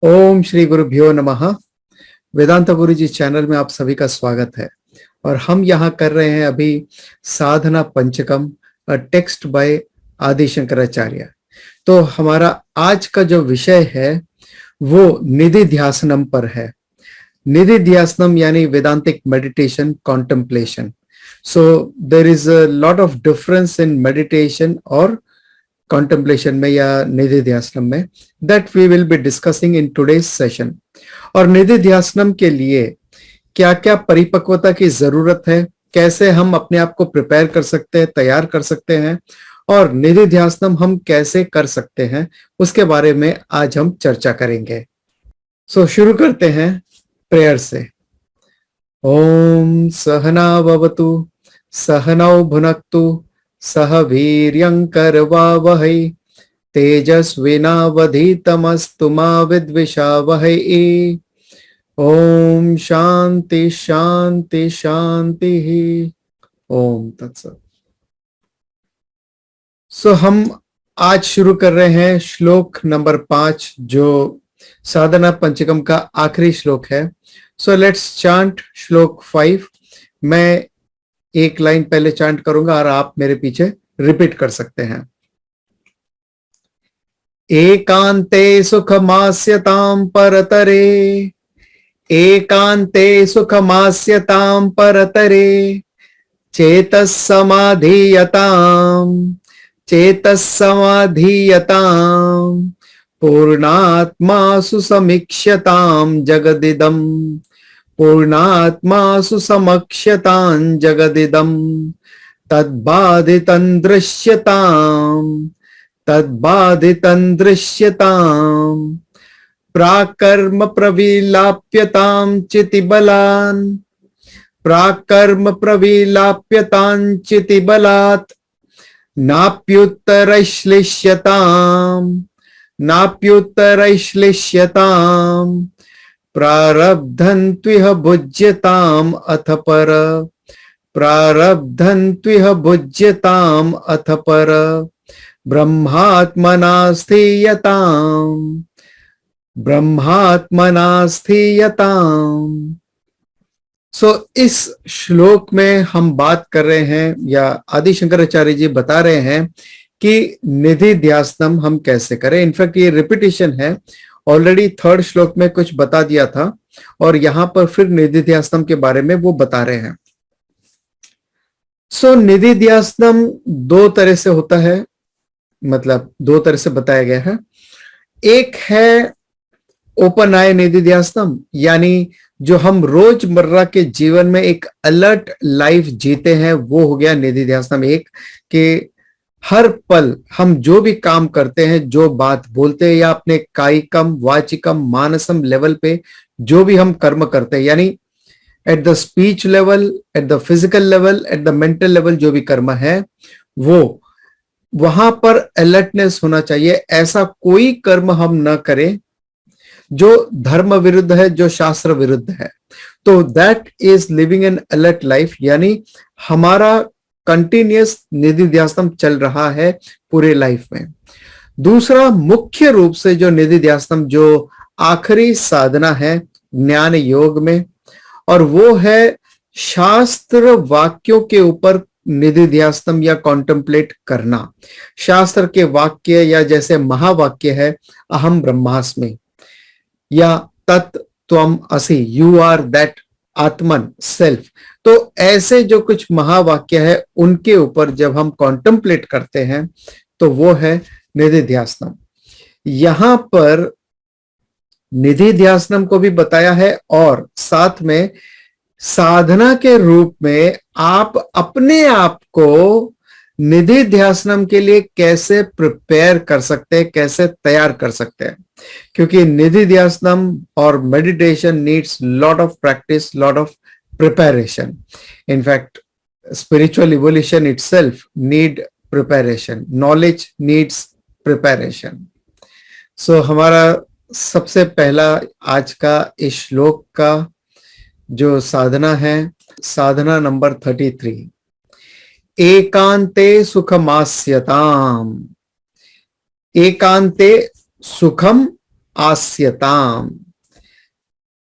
ओम श्री गुरुभ्यो नमः। वेदांत गुरु जी चैनल में आप सभी का स्वागत है और हम यहाँ कर रहे हैं अभी साधना पंचकम, टेक्स्ट बाय आदि शंकराचार्य। तो हमारा आज का जो विषय है वो निधि ध्यासनम पर है। निधि ध्यासनम यानी Vedantic meditation contemplation. So there is a lot of difference in meditation और कॉन्टेम्पलेशन में या निधि ध्यासनम में, that we will be discussing in today's session. और निधि ध्यासनम के लिए क्या क्या परिपक्वता की जरूरत है, कैसे हम अपने आप को प्रिपेयर कर सकते हैं, तैयार कर सकते हैं, और निधि ध्यासनम हम कैसे कर सकते हैं, उसके बारे में आज हम चर्चा करेंगे। सो शुरू करते हैं प्रेयर से। ओम सहना भवतु सहनौ भुनक्तु सह वीर्यं करवावहै तेजस्विनावधीतमस्तु मा विद्विषावहै। ओम शांति शांति शांति। ओम तत्सत। सो हम आज शुरू कर रहे हैं श्लोक नंबर 5, जो साधना पंचकम का आखिरी श्लोक है। सो लेट्स चांट श्लोक 5। मैं एक लाइन पहले चांट करूंगा और आप मेरे पीछे रिपीट कर सकते हैं। एकांते सुखमास्यतां परतरे, एकांते सुखमास्यतां परतरे, चेतः समाधीयतां, चेतः समाधीयतां, पूर्णात्मासु समीक्ष्यतां जगदिदं, पूर्णात्मासु समक्ष्यतां जगदिदं, तद्बाधितं दृश्यताम्, तद्बाधितं दृश्यताम्, प्राकर्म प्रविलाप्यतां चितिबलान्, प्राकर्म प्रविलाप्यतां चितिबलात्, नाप्युत्तरैश्लिष्यताम्, नाप्युत्तरैश्लिष्यताम्, प्रारब्धं त्विह भुज्यताम् अथ पर, प्रारब्धं त्विह भुज्यताम् अथ पर, ब्रह्मात्मना स्थीयताम्, ब्रह्मात्मना स्थीयताम्। सो इस श्लोक में हम बात कर रहे हैं, या आदि शंकराचार्य जी बता रहे हैं कि निधि ध्यासनम हम कैसे करें। इनफैक्ट ये रिपीटिशन है, ऑलरेडी थर्ड श्लोक में कुछ बता दिया था और यहां पर फिर निधि ध्यासनम के बारे में वो बता रहे हैं। सो निधि ध्यासनम दो तरह से होता है, मतलब दो तरह से बताया गया है। एक है ओपन आई निधि ध्यासनम, यानी जो हम रोजमर्रा के जीवन में एक अलर्ट लाइफ जीते हैं, वो हो गया निधि ध्यासनम एक। कि हर पल हम जो भी काम करते हैं, जो बात बोलते हैं, या अपने कायिकम वाचिकम मानसम लेवल पे जो भी हम कर्म करते हैं, यानी at the speech level, at the physical level, at the mental level, जो भी कर्म है वो वहां पर अलर्टनेस होना चाहिए। ऐसा कोई कर्म हम न करें जो धर्म विरुद्ध है, जो शास्त्र विरुद्ध है। तो that is living an alert life, यानी हमारा कंटिन्यूअस निधि ध्यासनम चल रहा है पूरे लाइफ में। दूसरा मुख्य रूप से जो निधि ध्यासनम, जो आखिरी साधना है ज्ञान योग में, और वो है शास्त्र वाक्यों के ऊपर निधि ध्यासनम या कॉन्टेम्पलेट करना। शास्त्र के वाक्य, या जैसे महावाक्य है अहम ब्रह्मास्मि, या तत्त्वम असि, you are that Atman self. तो ऐसे जो कुछ महावाक्य है उनके ऊपर जब हम कॉन्टेम्पलेट करते हैं तो वो है निधि ध्यासनम। यहां पर निधि ध्यासनम को भी बताया है और साथ में साधना के रूप में आप अपने आप को निधि ध्यासनम के लिए कैसे प्रिपेयर कर सकते हैं, कैसे तैयार कर सकते हैं। क्योंकि निधि ध्यासनम और meditation needs lot of practice, lot of preparation. In fact spiritual evolution itself need preparation, knowledge needs preparation. So हमारा सबसे पहला आज का इस श्लोक का जो साधना है, साधना नंबर 33, एकांते सुखमास्यताम। एकांते सुखम आस्यताम।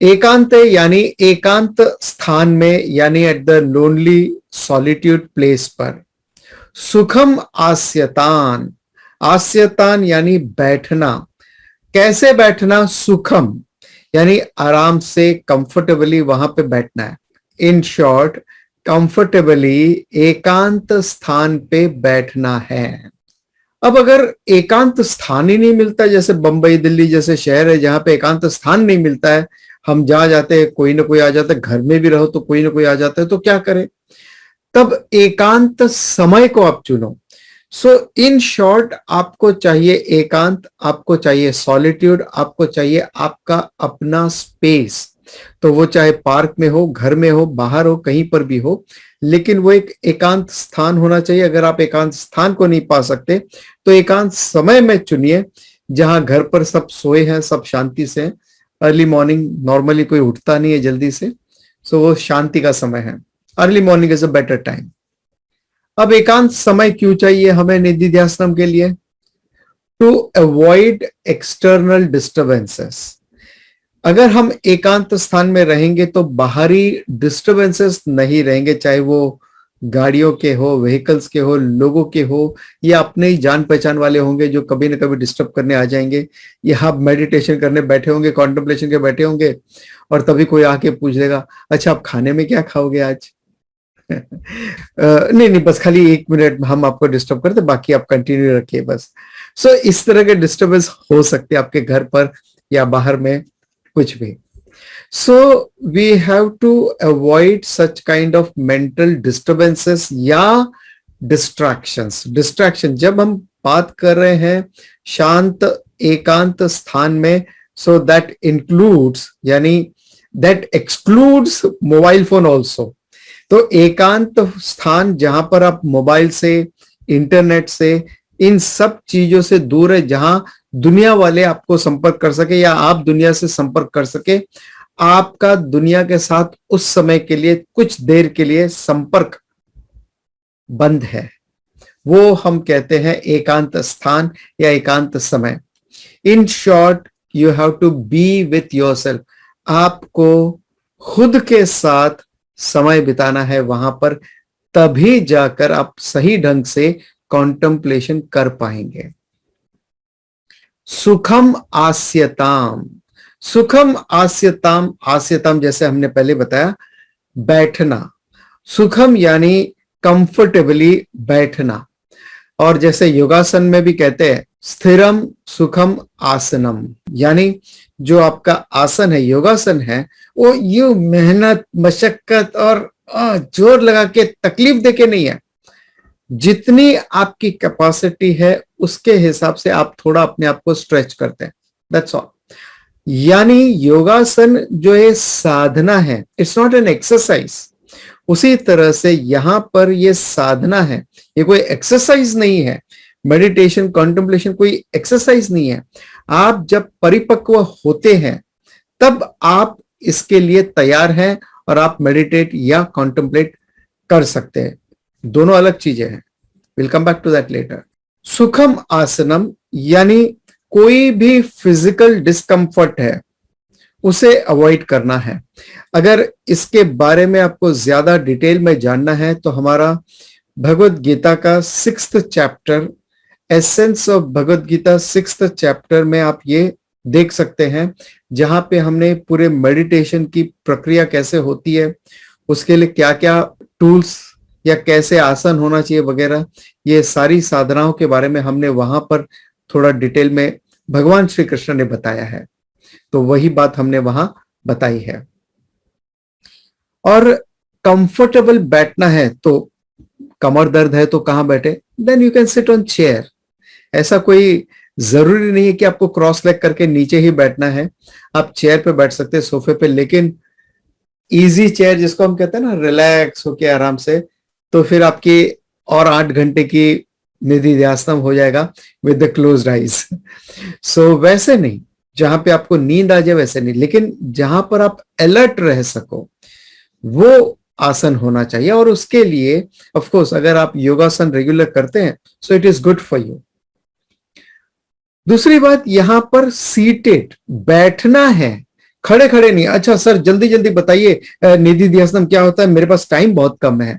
एकांत यानी एकांत स्थान में, यानी at the lonely solitude place पर। सुखम आस्यतान, आस्यतान यानी बैठना। कैसे बैठना? सुखम यानी आराम से, कंफर्टेबली वहां पे बैठना है। इन शॉर्ट, कंफर्टेबली एकांत स्थान पे बैठना है। अब अगर एकांत स्थान ही नहीं मिलता, जैसे बंबई दिल्ली जैसे शहर है जहां पे एकांत स्थान नहीं मिलता है, हम जहां जाते हैं कोई ना कोई आ जाता है, घर में भी रहो तो कोई ना कोई आ जाता है, तो क्या करें? तब एकांत समय को आप चुनो। सो इन शॉर्ट, आपको चाहिए एकांत, आपको चाहिए सॉलिट्यूड, आपको चाहिए आपका अपना स्पेस। तो वो चाहे पार्क में हो, घर में हो, बाहर हो, कहीं पर भी हो, लेकिन वो एक एकांत स्थान होना चाहिए। अगर आप एकांत स्थान को नहीं पा सकते तो एकांत समय में चुनिए, जहां घर पर सब सोए हैं, सब शांति से। अर्ली मॉर्निंग नॉर्मली कोई उठता नहीं है जल्दी से, सो वो शांति का समय है। Early morning is a better time. अब एकांत समय क्यों चाहिए हमें निधिध्यासनम के लिए? To avoid external disturbances. अगर हम एकांत स्थान में रहेंगे तो बाहरी डिस्टर्बेंसेस नहीं रहेंगे, चाहे वो गाड़ियों के हो, व्हीकल्स के हो, लोगों के हो, या अपने ही जान पहचान वाले होंगे जो कभी ना कभी डिस्टर्ब करने आ जाएंगे। या आप मेडिटेशन करने बैठे होंगे, कॉन्टेम्पलेशन के बैठे होंगे, और तभी कोई आके पूछ लेगा, अच्छा आप खाने में क्या खाओगे आज? नहीं नहीं, बस खाली 1 मिनट हम आपको डिस्टर्ब करते, बाकी आप कंटिन्यू रखिए बस। सो इस तरह के डिस्टर्बेंस हो सकते हैं आपके घर पर या बाहर में, कुछ भी। So we have to avoid such kind of mental disturbances या डिस्ट्रैक्शंस। डिस्ट्रैक्शन जब हम बात कर रहे हैं शांत एकांत स्थान में, सो दैट इंक्लूड्स, यानी that excludes mobile phone also. तो एकांत स्थान जहां पर आप मोबाइल से, इंटरनेट से, इन सब चीजों से दूर है, जहां दुनिया वाले आपको संपर्क कर सके या आप दुनिया से संपर्क कर सके। आपका दुनिया के साथ उस समय के लिए, कुछ देर के लिए संपर्क बंद है, वो हम कहते हैं एकांत स्थान या एकांत समय। In short, you have to be with yourself. आपको खुद के साथ समय बिताना है वहां पर, तभी जाकर आप सही ढंग से कॉन्टेम्पलेशन कर पाएंगे। सुखम आस्यताम, सुखम आस्यताम, आस्यताम जैसे हमने पहले बताया, बैठना। सुखम यानी कंफर्टेबली बैठना। और जैसे योगासन में भी कहते हैं स्थिरम सुखम आसनम, यानी जो आपका आसन है, योगासन है, वो यू मेहनत, मशक्कत और जोर लगा के, तकलीफ देके नहीं है। जितनी आपकी कैपेसिटी है उसके हिसाब से आप थोड़ा अपने आप को स्ट्रेच करते हैं, दैट्स ऑल। यानी योगासन जो है साधना है, इट्स नॉट एन एक्सरसाइज। उसी तरह से यहां पर ये साधना है, ये कोई एक्सरसाइज नहीं है। मेडिटेशन, कॉन्टेम्पलेशन कोई एक्सरसाइज नहीं है। आप जब परिपक्व होते हैं तब आप इसके लिए तैयार हैं और आप मेडिटेट या कॉन्टेम्पलेट कर सकते हैं। दोनों अलग चीजें हैं। Will come back to that later. सुखम आसनम यानी कोई भी फिजिकल डिस्कंफर्ट है उसे अवॉइड करना है। अगर इसके बारे में आपको ज्यादा डिटेल में जानना है तो हमारा भगवत गीता का 6th chapter, essence of Bhagavad Gita 6th chapter में आप ये देख सकते हैं, जहां पे हमने पूरे मेडिटेशन की प्रक्रिया कैसे होती है, उसके लिए क्या क्या टूल्स या कैसे आसन होना चाहिए वगैरह, ये सारी साधनाओं के बारे में हमने वहां पर थोड़ा डिटेल में भगवान श्री कृष्ण ने बताया है। तो वही बात हमने वहां बताई है। और कंफर्टेबल बैठना है तो, कमर दर्द है तो कहां बैठे? Then you can sit on chair. ऐसा कोई जरूरी नहीं है कि आपको क्रॉस लेग करके नीचे ही बैठना है, आप चेयर पे बैठ सकते हैं, सोफे पे, लेकिन इजी चेयर जिसको हम कहते हैं ना, रिलैक्स होके आराम से, तो फिर आपकी और 8 घंटे की निधिध्यासनम हो जाएगा विद द क्लोज्ड आईज। सो वैसे नहीं, जहां पे आपको नींद आ जाए वैसे नहीं, लेकिन जहां पर आप अलर्ट रह सको वो आसन होना चाहिए। और उसके लिए ऑफ कोर्स अगर आप योगासन रेगुलर करते हैं so it is good for you. दूसरी बात, यहां पर सीटेड बैठना है, खड़े खड़े नहीं। अच्छा सर जल्दी जल्दी बताइए निधि ध्यासनम क्या होता है, मेरे पास टाइम बहुत कम है।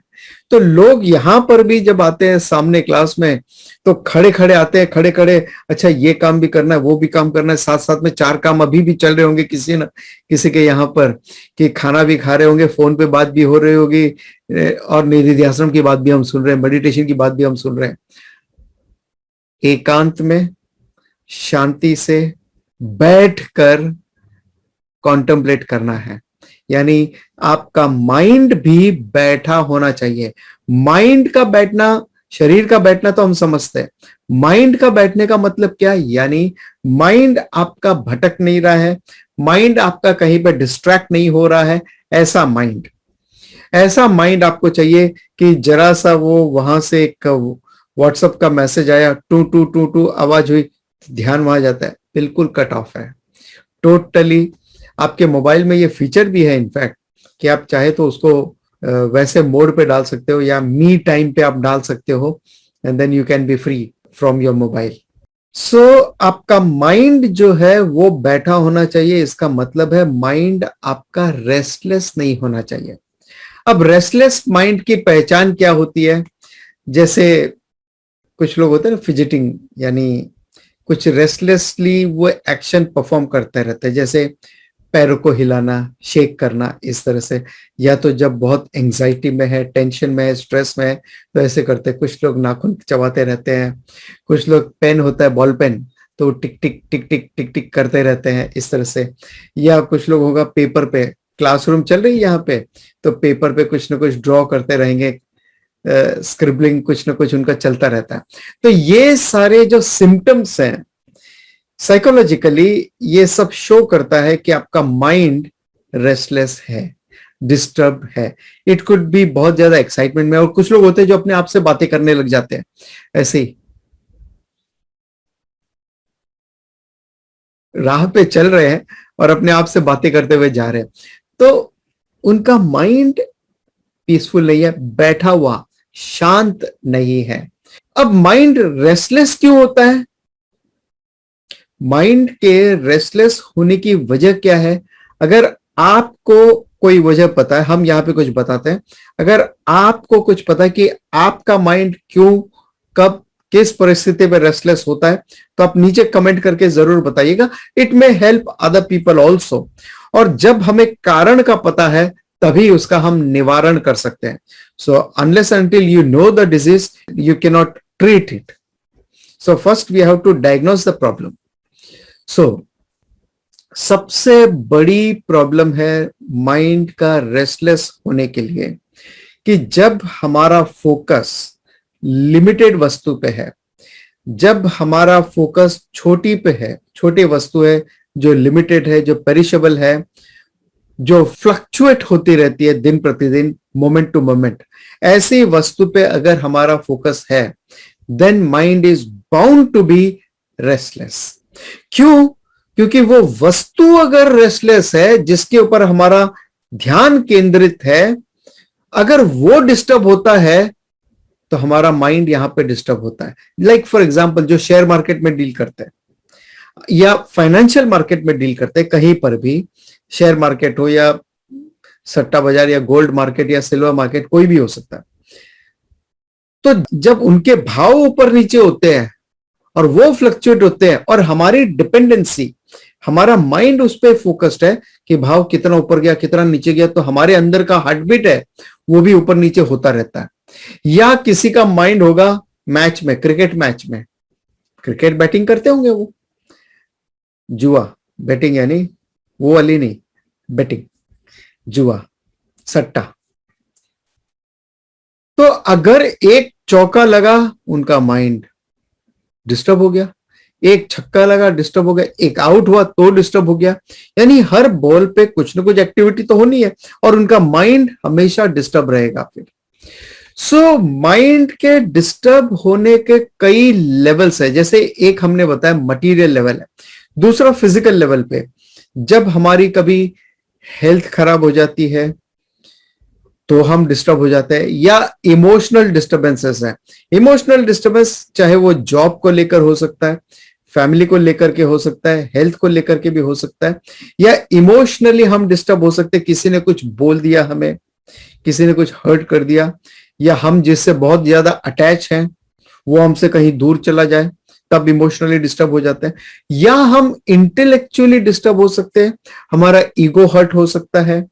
तो लोग यहां पर भी जब आते हैं सामने क्लास में तो खड़े खड़े आते हैं, खड़े खड़े, अच्छा ये काम भी करना है, वो भी काम करना है, साथ साथ में चार काम अभी भी चल रहे होंगे किसी ना किसी के यहाँ पर, कि खाना भी खा रहे होंगे, फोन पे बात भी हो रही होगी, और निधि ध्यासनम की बात भी हम सुन रहे हैं, मेडिटेशन की बात भी हम सुन रहे हैं। एकांत में शांति से बैठकर कॉन्टेम्पलेट करना है, यानी आपका माइंड भी बैठा होना चाहिए। माइंड का बैठना, शरीर का बैठना तो हम समझते हैं, माइंड का बैठने का मतलब क्या है, यानी माइंड आपका भटक नहीं रहा है, माइंड आपका कहीं पर डिस्ट्रैक्ट नहीं हो रहा है। ऐसा माइंड, ऐसा माइंड आपको चाहिए कि जरा सा वो वहां से एक व्हाट्सएप का मैसेज आया, टू टू टू टू आवाज हुई, ध्यान वहां जाता है, बिल्कुल कट ऑफ है टोटली। आपके मोबाइल में ये फीचर भी है इनफैक्ट कि आप चाहे तो उसको वैसे मोड पे डाल सकते हो या मी टाइम पे आप डाल सकते हो, and then you can be free from your mobile. So आपका माइंड जो है वो बैठा होना चाहिए, इसका मतलब है माइंड आपका रेस्टलेस नहीं होना चाहिए। अब रेस्टलेस माइंड की पहचान क्या होती है, जैसे कुछ लोग होते हैं ना फिजिटिंग, यानी कुछ रेस्टलेसली वो एक्शन परफॉर्म करते रहते हैं, जैसे पैरों को हिलाना, शेक करना, इस तरह से। या तो जब बहुत एंजाइटी में है, टेंशन में है, स्ट्रेस में है, तो ऐसे करते हैं। कुछ लोग नाखून चबाते रहते हैं, कुछ लोग पेन होता है बॉल पेन तो टिक टिक टिक टिक टिक टिक करते रहते हैं, इस तरह से। या कुछ लोग होगा पेपर पे, क्लासरूम चल रही है यहाँ पे, तो पेपर पे कुछ ना कुछ ड्रॉ करते रहेंगे, स्क्रिबलिंग कुछ ना कुछ उनका चलता रहता है। तो ये सारे जो सिम्टम्स हैं साइकोलॉजिकली, ये सब शो करता है कि आपका माइंड रेस्टलेस है, डिस्टर्ब है। इट कुड बी बहुत ज्यादा एक्साइटमेंट में, और कुछ लोग होते हैं जो अपने आप से बातें करने लग जाते हैं ऐसे ही, राह पे चल रहे हैं और अपने आप से बातें करते हुए जा रहे हैं, तो उनका माइंड पीसफुल नहीं है, बैठा हुआ, शांत नहीं है। अब माइंड रेस्टलेस क्यों होता है? माइंड के रेस्टलेस होने की वजह क्या है? अगर आपको कोई वजह पता है, हम यहां पे कुछ बताते हैं। अगर आपको कुछ पता है कि आपका माइंड क्यों, कब, किस परिस्थिति में रेस्टलेस होता है, तो आप नीचे कमेंट करके जरूर बताइएगा। It may help other people also. और जब हमें कारण का पता है तभी उसका हम निवारण कर सकते हैं। So unless until you know the disease you can not treat it. So first we have to diagnose the problem. So सबसे बड़ी प्रॉब्लम है माइंड का रेस्टलेस होने के लिए कि जब हमारा फोकस लिमिटेड वस्तु पे है, जब हमारा फोकस छोटी पे है, छोटी वस्तु है जो लिमिटेड है, जो पेरिशेबल है, जो फ्लक्चुएट होती रहती है दिन प्रतिदिन, मोमेंट टू मोमेंट, ऐसी वस्तु पे अगर हमारा फोकस है, then mind is bound to be restless. क्यों? क्योंकि वो वस्तु अगर रेस्टलेस है, जिसके ऊपर हमारा ध्यान केंद्रित है, अगर वो डिस्टर्ब होता है तो हमारा माइंड यहां पे डिस्टर्ब होता है। लाइक फॉर एग्जांपल जो शेयर मार्केट में डील करते हैं या फाइनेंशियल मार्केट में डील करते हैं, कहीं पर भी, शेयर मार्केट हो या सट्टा बाजार या गोल्ड मार्केट या सिल्वर मार्केट, कोई भी हो सकता है। तो जब उनके भाव ऊपर नीचे होते हैं और वो फ्लक्चुएट होते हैं और हमारी डिपेंडेंसी, हमारा माइंड उस पर फोकस्ड है कि भाव कितना ऊपर गया, कितना नीचे गया, तो हमारे अंदर का हार्ट बीट है वो भी ऊपर नीचे होता रहता है। या किसी का माइंड होगा मैच में, क्रिकेट मैच में, क्रिकेट बैटिंग करते होंगे वो, जुआ, बैटिंग यानी वो वाली नहीं, बैटिंग, जुआ, सट्टा। तो अगर एक चौका लगा उनका माइंड डिस्टर्ब हो गया, एक छक्का लगा डिस्टर्ब हो गया, एक आउट हुआ तो डिस्टर्ब हो गया, यानी हर बॉल पे कुछ ना कुछ एक्टिविटी तो होनी है और उनका माइंड हमेशा डिस्टर्ब रहेगा फिर। सो माइंड के डिस्टर्ब होने के कई लेवल्स है, जैसे एक हमने बताया मटेरियल लेवल है, दूसरा फिजिकल लेवल पे, जब हमारी कभी हेल्थ खराब हो जाती है तो हम डिस्टर्ब हो जाते हैं, या इमोशनल डिस्टर्बेंसेस है। इमोशनल डिस्टर्बेंस चाहे वो जॉब को लेकर हो सकता है, फैमिली को लेकर के हो सकता है, हेल्थ को लेकर के भी हो सकता है, या इमोशनली हम डिस्टर्ब हो सकते हैं। किसी ने कुछ बोल दिया हमें, किसी ने कुछ हर्ट कर दिया, या हम जिससे बहुत ज्यादा अटैच हैं वो हमसे कहीं दूर चला जाए, तब इमोशनली डिस्टर्ब हो जाते हैं। या हम इंटेलेक्चुअली डिस्टर्ब हो सकते हैं, हमारा ईगो हर्ट हो सकता है,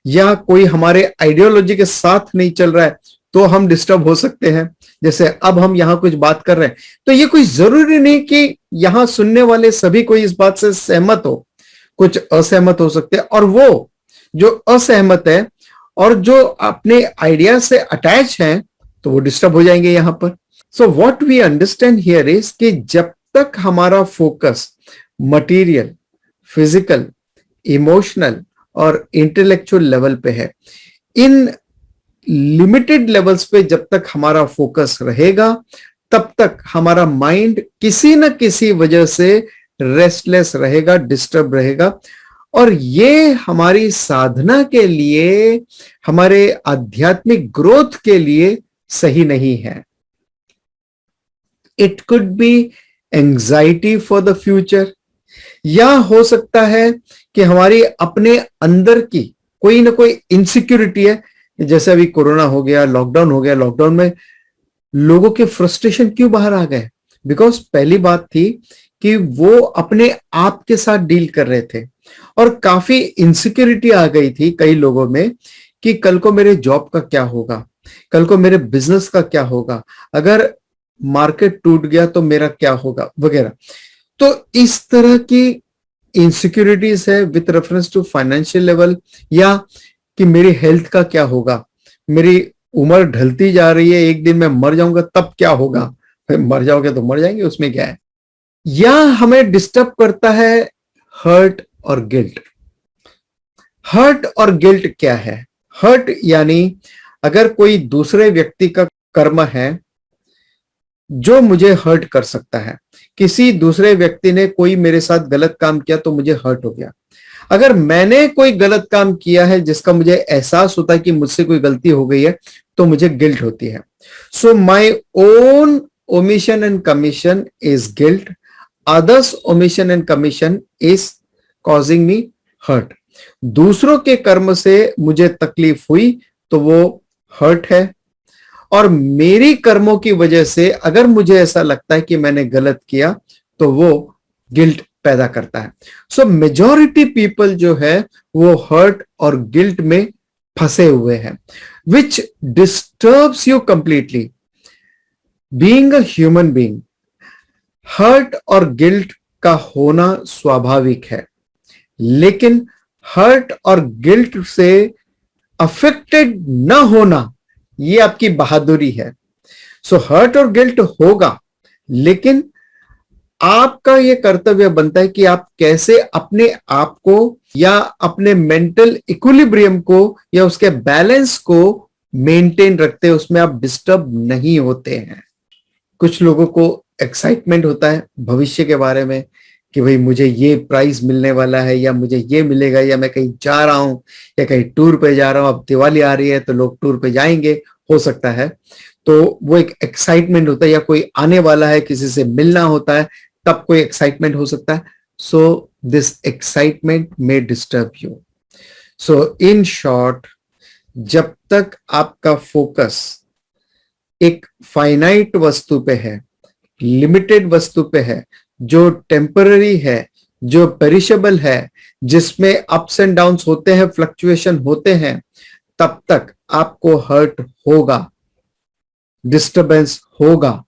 या कोई हमारे आइडियोलॉजी के साथ नहीं चल रहा है तो हम डिस्टर्ब हो सकते हैं। जैसे अब हम यहां कुछ बात कर रहे हैं तो ये कोई जरूरी नहीं कि यहां सुनने वाले सभी कोई इस बात से सहमत हो, कुछ असहमत हो सकते हैं, और वो जो असहमत है और जो अपने आइडिया से अटैच हैं तो वो डिस्टर्ब हो जाएंगे यहां पर। So what we understand here is कि जब तक हमारा फोकस मटेरियल, फिजिकल, इमोशनल और इंटेलेक्चुअल लेवल पे है, इन लिमिटेड लेवल्स पे जब तक हमारा फोकस रहेगा तब तक हमारा माइंड किसी न किसी वजह से रेस्टलेस रहेगा, डिस्टर्ब रहेगा, और ये हमारी साधना के लिए, हमारे आध्यात्मिक ग्रोथ के लिए सही नहीं है। It could be anxiety for the future, या हो सकता है कि हमारी अपने अंदर की कोई ना कोई इनसिक्योरिटी है। जैसे अभी कोरोना हो गया, लॉकडाउन हो गया, लॉकडाउन में लोगों के फ्रस्ट्रेशन क्यों बाहर आ गए? बिकॉज पहली बात थी कि वो अपने आप के साथ डील कर रहे थे और काफी इनसिक्योरिटी आ गई थी कई लोगों में कि कल को मेरे जॉब का क्या होगा, कल को मेरे बिजनेस का क्या होगा, अगर मार्केट टूट गया तो मेरा क्या होगा, वगैरह। तो इस तरह की इनसिक्योरिटीज है with reference to financial level, या कि मेरी हेल्थ का क्या होगा, मेरी उम्र ढलती जा रही है, एक दिन मैं मर जाऊंगा तब क्या होगा? मर जाओगे तो मर जाएंगे, उसमें क्या है? या हमें डिस्टर्ब करता है हर्ट और गिल्ट। हर्ट और गिल्ट क्या है? हर्ट यानी अगर कोई दूसरे व्यक्ति का कर्म है जो मुझे हर्ट कर सकता है, किसी दूसरे व्यक्ति ने कोई मेरे साथ गलत काम किया तो मुझे हर्ट हो गया। अगर मैंने कोई गलत काम किया है जिसका मुझे एहसास होता है कि मुझसे कोई गलती हो गई है तो मुझे गिल्ट होती है। So my own omission and commission is guilt, others omission and commission is causing me hurt. दूसरों के कर्म से मुझे तकलीफ हुई तो वो हर्ट है, और मेरी कर्मों की वजह से अगर मुझे ऐसा लगता है कि मैंने गलत किया तो वो गिल्ट पैदा करता है। सो मेजॉरिटी पीपल जो है वो हर्ट और गिल्ट में फंसे हुए हैं, which disturbs you completely. Being a human being, hurt और गिल्ट का होना स्वाभाविक है, लेकिन हर्ट और गिल्ट से अफेक्टेड न होना ये आपकी बहादुरी है। सो हर्ट और गिल्ट होगा, लेकिन आपका यह कर्तव्य बनता है कि आप कैसे अपने आप को या अपने मेंटल इक्विलिब्रियम को या उसके बैलेंस को मेंटेन रखते हैं, उसमें आप डिस्टर्ब नहीं होते हैं। कुछ लोगों को एक्साइटमेंट होता है भविष्य के बारे में कि भाई मुझे ये प्राइज मिलने वाला है, या मुझे ये मिलेगा, या मैं कहीं जा रहा हूं या कहीं टूर पे जा रहा हूं, अब दिवाली आ रही है तो लोग टूर पे जाएंगे, हो सकता है, तो वो एक एक्साइटमेंट होता है, या कोई आने वाला है किसी से मिलना होता है तब कोई एक्साइटमेंट हो सकता है। So this excitement may disturb you. So in short, जब तक आपका फोकस एक फाइनाइट वस्तु पे है, लिमिटेड वस्तु पे है, जो टेम्पररी है, जो पेरिशेबल है, जिसमें अप्स एंड डाउन्स होते हैं, फ्लक्चुएशन होते हैं, तब तक आपको हर्ट होगा, डिस्टर्बेंस होगा।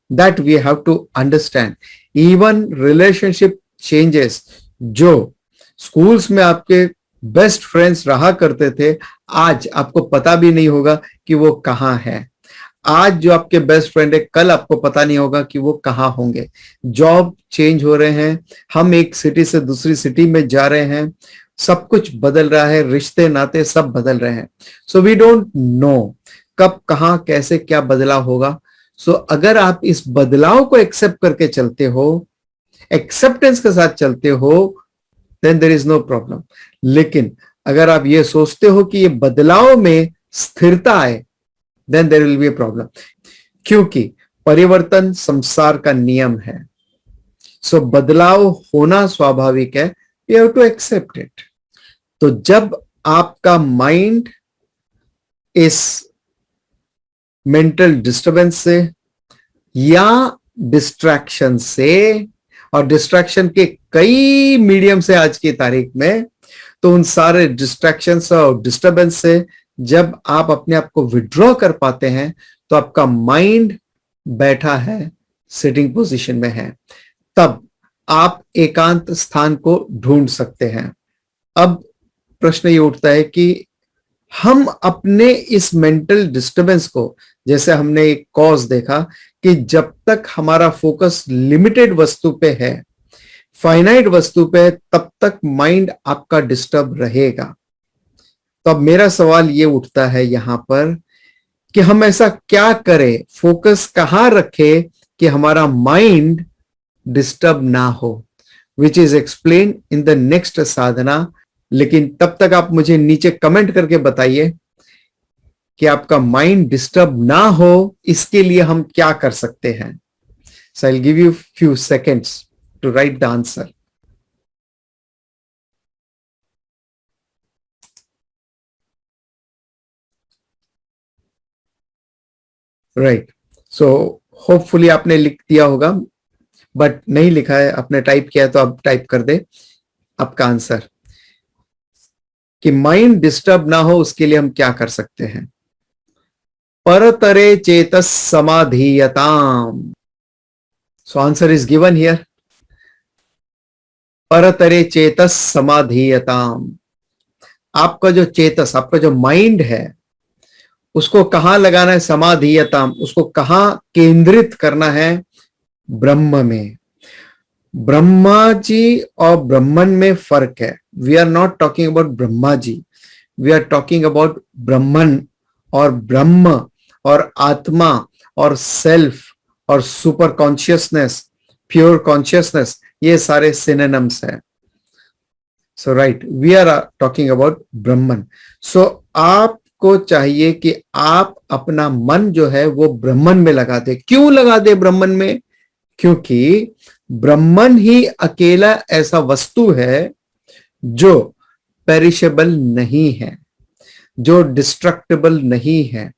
That we have to understand. Even relationship changes, जो स्कूल्स में आपके बेस्ट फ्रेंड्स रहा करते थे, आज आपको पता भी नहीं होगा कि वो कहां है। आज जो आपके बेस्ट फ्रेंड है, कल आपको पता नहीं होगा कि वो कहां होंगे। जॉब चेंज हो रहे हैं, हम एक सिटी से दूसरी सिटी में जा रहे हैं, सब कुछ बदल रहा है, रिश्ते नाते सब बदल रहे हैं। सो वी डोंट नो कब कहां कैसे क्या बदलाव होगा। सो अगर आप इस बदलाव को एक्सेप्ट करके चलते हो, एक्सेप्टेंस के साथ चलते हो, then there is no problem. लेकिन अगर आप ये सोचते हो कि ये बदलाव में स्थिरता आए, then there will be a problem, क्योंकि परिवर्तन संसार का नियम है। सो बदलाव होना स्वाभाविक है, you have to accept it. तो जब आपका माइंड इस मेंटल डिस्टरबेंस से या डिस्ट्रैक्शन से, और डिस्ट्रैक्शन के कई मीडियम से आज की तारीख में, तो उन सारे डिस्ट्रैक्शंस और डिस्टरबेंस से जब आप अपने आप को विड्रॉ कर पाते हैं तो आपका माइंड बैठा है, सिटिंग पोजीशन में है, तब आप एकांत स्थान को ढूंढ सकते हैं। अब प्रश्न ये उठता है कि हम अपने इस मेंटल डिस्टरबेंस को, जैसे हमने एक कॉज देखा कि जब तक हमारा फोकस लिमिटेड वस्तु पे है, फाइनाइट वस्तु पे, तब तक माइंड आपका डिस्टर्ब रहेगा। तो अब मेरा सवाल ये उठता है यहां पर कि हम ऐसा क्या करें, फोकस कहां रखें कि हमारा माइंड डिस्टर्ब ना हो, which is explain in the next sadhana. लेकिन तब तक आप मुझे नीचे कमेंट करके बताइए कि आपका माइंड डिस्टर्ब ना हो, इसके लिए हम क्या कर सकते हैं। So I will give you few seconds to write the answer. Right, so hopefully आपने लिख दिया होगा, बट नहीं लिखा है, आपने टाइप किया है तो आप टाइप कर दे आपका आंसर कि माइंड डिस्टर्ब ना हो उसके लिए हम क्या कर सकते हैं। परतरे चेतस समाधीयताम, so answer is given here, परतरे चेतस समाधीयताम। आपका जो चेतस, आपका जो माइंड है, उसको कहां लगाना है, समाधीयताम, उसको कहां केंद्रित करना है, ब्रह्म में। ब्रह्मा जी और ब्रह्मन में फर्क है। We are not talking about Brahma ji, we are talking about Brahman और ब्रह्म और आत्मा और सेल्फ और सुपर कॉन्शियसनेस, प्योर कॉन्शियसनेस, ये सारे सिनोनिम्स हैं। So right, we are talking about Brahman. So आपको चाहिए कि आप अपना मन जो है वो ब्रह्मन में लगा दे। क्यों लगा दे ब्रह्मन में? क्योंकि ब्रह्मन ही अकेला ऐसा वस्तु है जो पेरिशेबल नहीं है, जो डिस्ट्रक्टेबल नहीं है,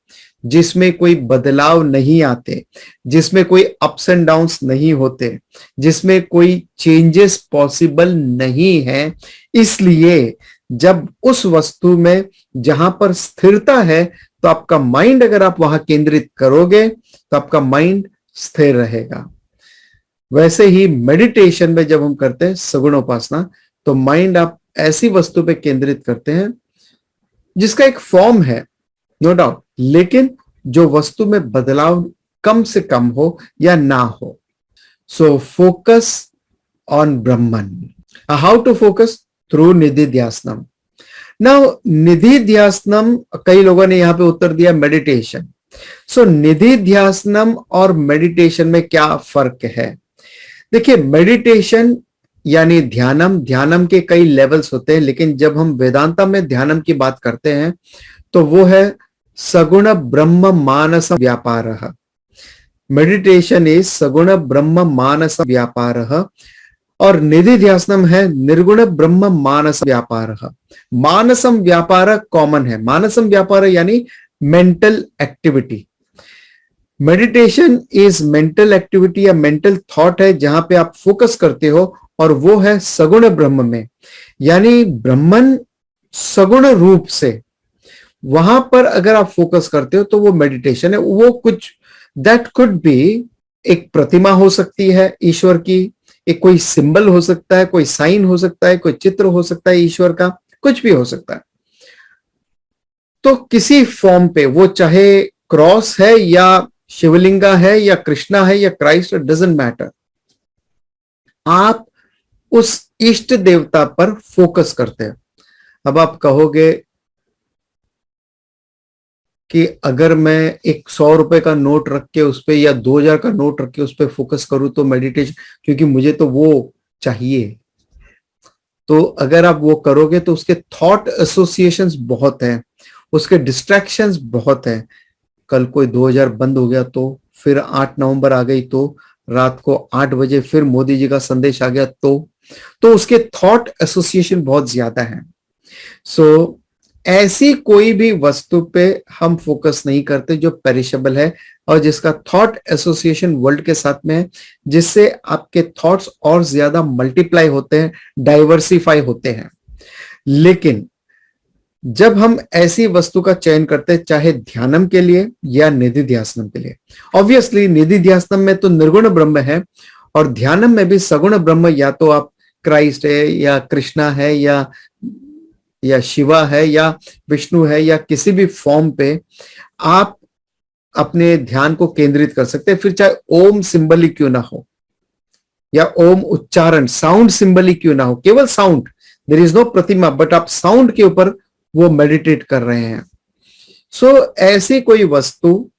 जिसमें कोई बदलाव नहीं आते, जिसमें कोई अप्स एंड डाउन्स नहीं होते, जिसमें कोई चेंजेस पॉसिबल नहीं है। इसलिए जब उस वस्तु में जहां पर स्थिरता है, तो आपका माइंड अगर आप वहां केंद्रित करोगे तो आपका माइंड स्थिर रहेगा। वैसे ही मेडिटेशन में जब हम करते हैं सगुण उपासना, तो माइंड आप ऐसी वस्तु पे केंद्रित करते हैं जिसका एक फॉर्म है, नो डाउट, लेकिन जो वस्तु में बदलाव कम से कम हो या ना हो। So focus on Brahman. How to focus? Through निधिध्यासनम। नाउ निधिध्यासनम, कई लोगों ने यहां पे उत्तर दिया मेडिटेशन। सो निधिध्यासनम और मेडिटेशन में क्या फर्क है? देखिए, मेडिटेशन यानी ध्यानम, ध्यानम के कई लेवल्स होते हैं, लेकिन जब हम वेदांता में ध्यानम की बात करते हैं तो वो है सगुण ब्रह्म मानस व्यापारः। मेडिटेशन इज सगुण ब्रह्म मानस व्यापारः, और निधिध्यासनम है निर्गुण ब्रह्म मानस व्यापारः। मानसम व्यापार कॉमन है, मानसम व्यापार यानी mental activity. Meditation is mental activity या मेंटल थॉट है जहां पे आप फोकस करते हो, और वो है सगुण ब्रह्म में, यानी ब्रह्मन सगुण रूप से, वहां पर अगर आप फोकस करते हो तो वो मेडिटेशन है। वो कुछ दैट कुड बी एक प्रतिमा हो सकती है ईश्वर की, एक कोई सिंबल हो सकता है, कोई साइन हो सकता है, कोई चित्र हो सकता है ईश्वर का, कुछ भी हो सकता है। तो किसी फॉर्म पे, वो चाहे क्रॉस है या शिवलिंगा है या कृष्णा है या क्राइस्ट, डजंट मैटर, आप उस इष्ट देवता पर फोकस करते हैं। अब आप कहोगे कि अगर मैं एक 100 रुपए का नोट रख के उस पे या 2000 का नोट रख के उस पे फोकस करूं तो मेडिटेशन, क्योंकि मुझे तो वो चाहिए। तो अगर आप वो करोगे तो उसके थॉट एसोसिएशंस बहुत हैं, उसके डिस्ट्रैक्शंस बहुत हैं। कल कोई 2000 बंद हो गया तो, फिर 8 नवंबर आ गई तो, रात को 8 बजे फिर मोदी जी का संदेश आ गया तो उसके थॉट एसोसिएशन बहुत ज्यादा है। सो ऐसी कोई भी वस्तु पे हम फोकस नहीं करते जो पेरिशेबल है और जिसका थॉट एसोसिएशन वर्ल्ड के साथ में है, जिससे आपके थॉट्स और ज्यादा मल्टीप्लाई होते हैं, डाइवर्सिफाई होते हैं। लेकिन जब हम ऐसी वस्तु का चयन करते हैं, चाहे ध्यानम के लिए या निधि ध्यासनम के लिए, ऑब्वियसली निधि ध्यासनम में तो निर्गुण ब्रह्म है और ध्यानम में भी सगुण ब्रह्म, या तो आप क्राइस्ट है या कृष्णा है या शिवा है या विष्णु है या किसी भी फॉर्म पे आप अपने ध्यान को केंद्रित कर सकते हैं। फिर चाहे ओम सिंबल ही क्यों ना हो या ओम उच्चारण साउंड सिंबल ही क्यों ना हो, केवल साउंड, देयर इज नो प्रतिमा, बट आप साउंड के ऊपर वो मेडिटेट कर रहे हैं। सो ऐसी कोई वस्तु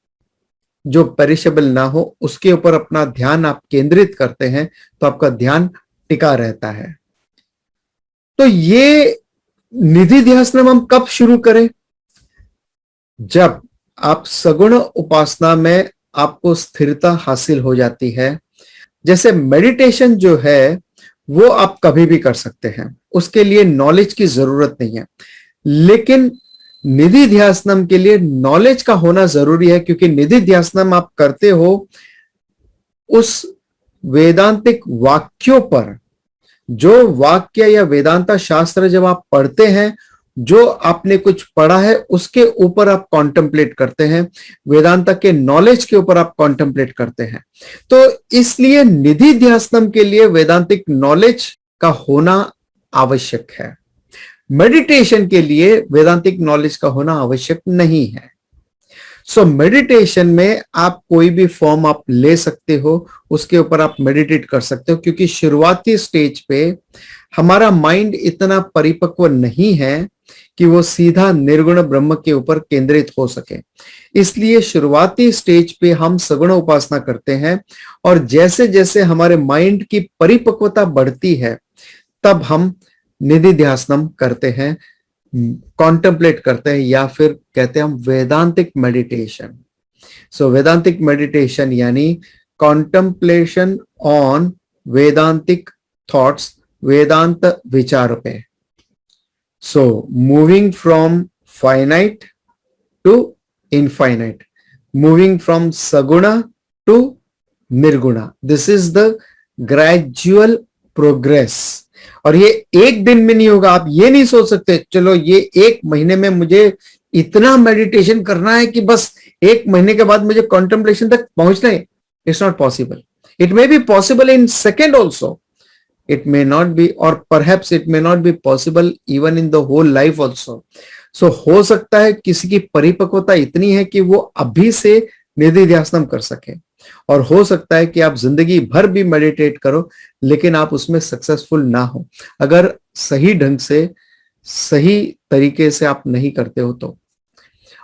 जो पेरिशेबल ना हो उसके ऊपर अपना ध्यान आप केंद्रित करते हैं तो आपका ध्यान टिका रहता है। तो ये निधि ध्यासनम हम कब शुरू करें? जब आप सगुण उपासना में आपको स्थिरता हासिल हो जाती है। जैसे मेडिटेशन जो है वो आप कभी भी कर सकते हैं, उसके लिए नॉलेज की जरूरत नहीं है, लेकिन निधि ध्यासनम के लिए नॉलेज का होना जरूरी है, क्योंकि निधि ध्यासनम आप करते हो उस वेदांतिक वाक्यों पर। जो वाक्य या वेदांता शास्त्र जब आप पढ़ते हैं, जो आपने कुछ पढ़ा है उसके ऊपर आप कॉन्टेम्पलेट करते हैं, वेदांता के नॉलेज के ऊपर आप कॉन्टेम्पलेट करते हैं। तो इसलिए निधि ध्यासनम के लिए वेदांतिक नॉलेज का होना आवश्यक है। मेडिटेशन के लिए वेदांतिक नॉलेज का होना आवश्यक नहीं है। सो मेडिटेशन में आप कोई भी फॉर्म आप ले सकते हो, उसके ऊपर आप मेडिटेट कर सकते हो, क्योंकि शुरुआती स्टेज पे हमारा माइंड इतना परिपक्व नहीं है कि वो सीधा निर्गुण ब्रह्म के ऊपर केंद्रित हो सके। इसलिए शुरुआती स्टेज पे हम सगुण उपासना करते हैं और जैसे जैसे हमारे माइंड की परिपक्वता बढ़ती है तब हम निधि ध्यासनम करते हैं, कॉन्टेम्पलेट करते हैं, या फिर कहते हैं हम Vedantic meditation. So Vedantic meditation यानी contemplation on Vedantic thoughts, Vedanta विचार पे। So moving from finite to infinite, moving from saguna to nirguna, this is the gradual progress. और ये एक दिन में नहीं होगा। आप ये नहीं सोच सकते चलो ये 1 महीने में मुझे इतना मेडिटेशन करना है कि बस 1 महीने के बाद मुझे कॉन्टेम्पलेशन तक पहुंचना है। It's not possible. It may be possible in second also, it may not be, और perhaps it may not be possible even in the whole life also. So हो सकता है किसी की परिपक्वता इतनी है कि वो अभी से निधि ध्यासनम कर सके, और हो सकता है कि आप जिंदगी भर भी मेडिटेट करो लेकिन आप उसमें सक्सेसफुल ना हो, अगर सही ढंग से सही तरीके से आप नहीं करते हो तो।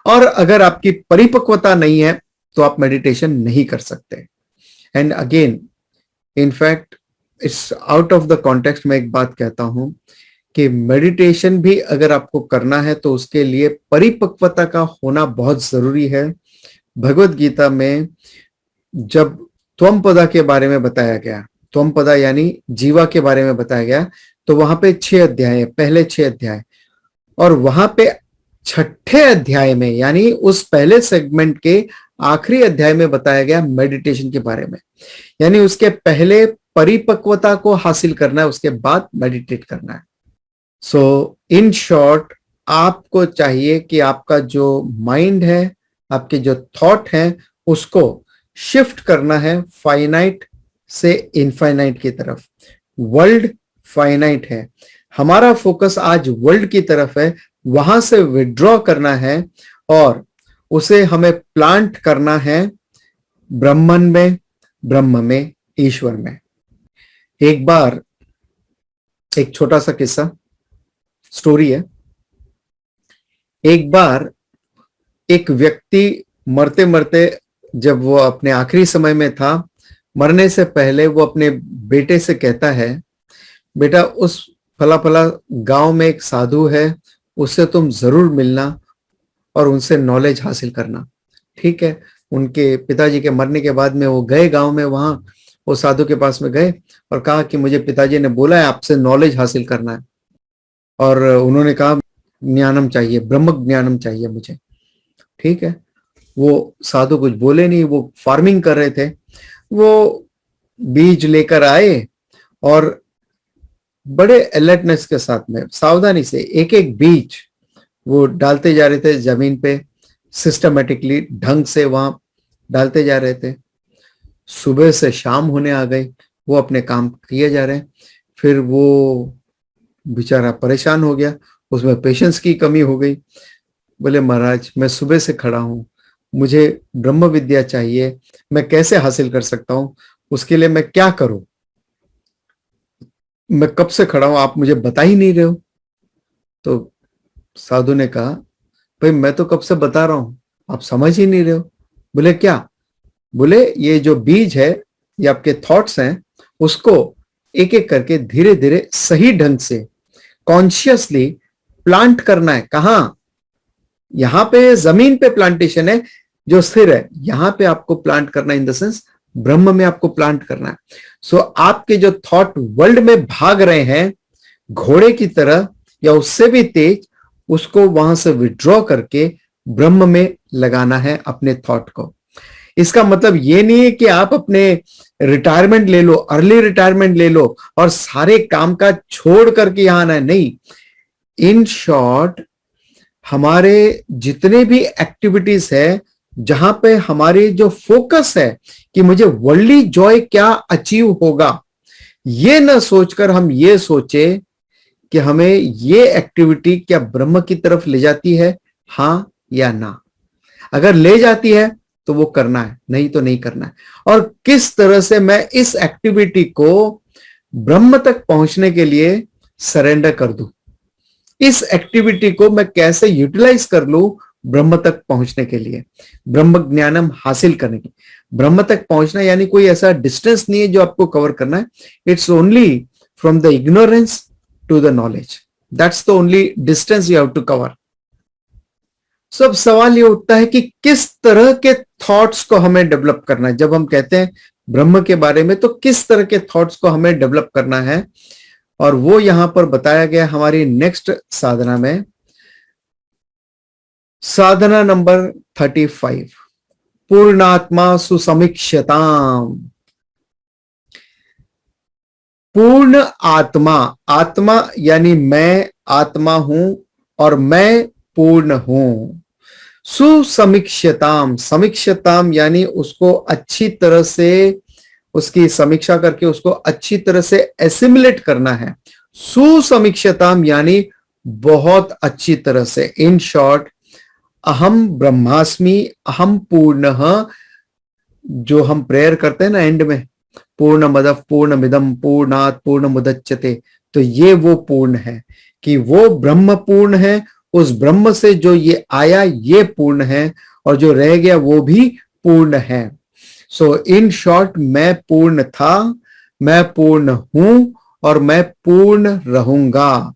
और अगर आपकी परिपक्वता नहीं है तो आप मेडिटेशन नहीं कर सकते। And again in fact it's out of the context में एक बात कहता हूं कि मेडिटेशन भी अगर आपको करना है तो उसके लिए परिपक्वता का होना बहुत जरूरी है। भगवत गीता में जब त्वमपदा के बारे में बताया गया, त्वमपदा यानी जीवा के बारे में बताया गया, तो वहां पे 6 अध्याय, पहले 6 अध्याय, और वहां पे 6ठे अध्याय में यानी उस पहले सेगमेंट के आखिरी अध्याय में बताया गया मेडिटेशन के बारे में। यानी उसके पहले परिपक्वता को हासिल करना है, उसके बाद मेडिटेट करना है। सो इन शॉर्ट आपको चाहिए कि आपका जो माइंड है, आपके जो थॉट है, उसको शिफ्ट करना है फाइनाइट से इनफाइनाइट की तरफ। वर्ल्ड फाइनाइट है, हमारा फोकस आज वर्ल्ड की तरफ है, वहां से विड्रॉ करना है और उसे हमें प्लांट करना है ब्रह्मन में, ब्रह्म में, ईश्वर में। एक बार एक छोटा सा किस्सा स्टोरी है। एक बार एक व्यक्ति मरते मरते, जब वो अपने आखिरी समय में था, मरने से पहले वो अपने बेटे से कहता है, बेटा उस फला फला गांव में एक साधु है, उससे तुम जरूर मिलना और उनसे नॉलेज हासिल करना। ठीक है, उनके पिताजी के मरने के बाद में वो गए गांव में, वहां वो साधु के पास में गए और कहा कि मुझे पिताजी ने बोला है आपसे नॉलेज हासिल करना है, और उन्होंने कहा ज्ञानम चाहिए, ब्रह्म ज्ञानम चाहिए मुझे। ठीक है, वो साधु कुछ बोले नहीं, वो फार्मिंग कर रहे थे। वो बीज लेकर आए और बड़े अलर्टनेस के साथ में सावधानी से एक एक बीज वो डालते जा रहे थे जमीन पे, सिस्टमेटिकली ढंग से वहां डालते जा रहे थे। सुबह से शाम होने आ गई, वो अपने काम किए जा रहे हैं। फिर वो बेचारा परेशान हो गया, उसमें पेशेंस की कमी हो गई। बोले महाराज मैं सुबह से खड़ा हूं, मुझे ब्रह्म विद्या चाहिए, मैं कैसे हासिल कर सकता हूं, उसके लिए मैं क्या करूं, मैं कब से खड़ा हूं, आप मुझे बता ही नहीं रहे हो। तो साधु ने कहा भाई मैं तो कब से बता रहा हूं, आप समझ ही नहीं रहे हो। बोले क्या? बोले ये जो बीज है, ये आपके थॉट्स हैं, उसको एक एक करके धीरे धीरे सही ढंग से कॉन्शियसली प्लांट करना है। कहां? यहां पे जमीन पे प्लांटेशन है जो स्थिर है, यहां पे आपको प्लांट करना है, इन द सेंस ब्रह्म में आपको प्लांट करना है। सो आपके जो थॉट वर्ल्ड में भाग रहे हैं घोड़े की तरह या उससे भी तेज, उसको वहां से विड्रॉ करके ब्रह्म में लगाना है अपने थॉट को। इसका मतलब ये नहीं है कि आप अपने रिटायरमेंट ले लो, अर्ली रिटायरमेंट ले लो और सारे काम का छोड़ करके यहां आना है, नहीं। इन शॉर्ट हमारे जितने भी एक्टिविटीज है जहां पे हमारी जो फोकस है कि मुझे वर्ल्डली जॉय क्या अचीव होगा, ये ना सोचकर हम ये सोचे कि हमें ये एक्टिविटी क्या ब्रह्म की तरफ ले जाती है, हां या ना। अगर ले जाती है तो वो करना है, नहीं तो नहीं करना है। और किस तरह से मैं इस एक्टिविटी को ब्रह्म तक पहुंचने के लिए सरेंडर कर दूं, इस एक्टिविटी को मैं कैसे यूटिलाइज कर लूं ब्रह्म तक पहुंचने के लिए, ब्रह्म ज्ञानम हासिल करने के लिए। ब्रह्म तक पहुंचना यानी कोई ऐसा डिस्टेंस नहीं है जो आपको कवर करना है, it's only from the ignorance to the knowledge, that's the only distance you have to cover. सब सवाल ये उठता है कि किस तरह के थॉट्स को हमें डेवलप करना है। जब हम कहते हैं ब्रह्म के बारे में तो किस तरह के थॉट्स को हमें डेवलप करना है, और वो यहां पर बताया गया हमारी नेक्स्ट साधना में, साधना नंबर 35, पूर्णात्मा सुसमीक्षताम। पूर्ण आत्मा, आत्मा यानी मैं आत्मा हूं और मैं पूर्ण हूं। सुसमीक्षताम, समीक्षताम यानी उसको अच्छी तरह से, उसकी समीक्षा करके उसको अच्छी तरह से एसिमुलेट करना है। सुसमीक्षताम यानी बहुत अच्छी तरह से। इन शॉर्ट, अहम ब्रह्मास्मि अहम पूर्णः, जो हम प्रेयर करते हैं ना एंड में, पूर्णमदः पूर्णमिदं पूर्णात् पूर्णमुदच्यते, तो ये वो पूर्ण है कि वो ब्रह्म पूर्ण है, उस ब्रह्म से जो ये आया ये पूर्ण है, और जो रह गया वो भी पूर्ण है। सो इन शॉर्ट, मैं पूर्ण था, मैं पूर्ण हूं और मैं पूर्ण रहूंगा।